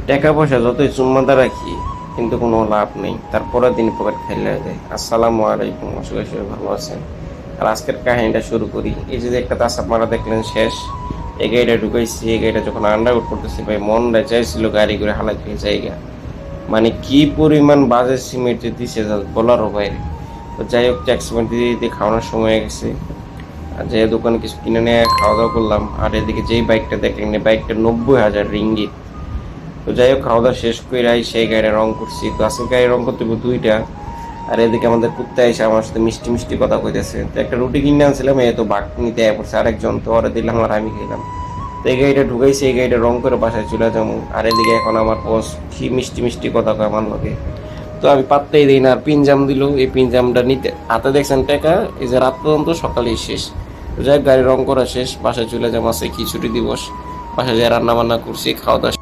টাকা পয়সা যতই চুম্মাদা রাখি কিন্তু কোনো লাভ নেই, তারপরের দিন পকেট খালি হয়ে যায়। আসসালামু আলাইকুম, আশা করি সবাই ভালো আছেন। আর আজকের কাহিনীটা শুরু করি। এই যে একটা তাসাপ মারা দেখলেন শেষ, এই গাড়িটা ঢুকাইছি। এই গাড়িটা যখন আন্ডার আউট করতেছি ভাই, মনটা চাইছিল গাড়ি করে হালাই দিয়ে জায়গা, মানে কি পরিমাণ বাজে সিমেন্ট দিছে যা বলারও বাইরে। তো যাই হোক, ট্যাক্স সিমেন্ট দিয়ে দিতে খাওয়ানোর সময় হয়ে গেছে। আর যে দোকানে কিছু কিনে নিয়ে খাওয়া দাওয়া করলাম। আর এদিকে যেই বাইকটা দেখলেন, এই বাইকটা 90,000 রিঙ্গিত। তো যাই হোক, খাওয়া দাওয়া শেষ করে সেই গাড়ি রং করছি। তো আজকে গাড়ি রং করতে হবে দুইটা। আর এদিকে আমাদের কুত্তা এসে আমার সাথে মিষ্টি মিষ্টি কথা কইতেছে। তো একটা রুটি কিনে আনছিলাম, এই তো বাঘ নিতে পড়ছে আরেকজন, তো ওরা দিলাম আর আমি খেলাম। তো এই গাড়িটা ঢুকাইছি, এই গাড়িটা রং করে বাসায় চলে যাবো। আর এদিকে এখন আমার বস কি মিষ্টি মিষ্টি কথা কয় আমার লগে। তো আমি পাত্তাই দিই না। আর পিনজাম দিল, এই পিনজামটা নিতে হাতে দেখছেন টাকা, এই যে রাত পর্যন্ত সকালেই শেষ। তো যাই হোক, গাড়ি রং করা শেষ, বাসায় চলে যাবো। আছে খিচুড়ি দিবস, বাসায় যাই রান্না বান্না করছি, খাওয়া দাওয়া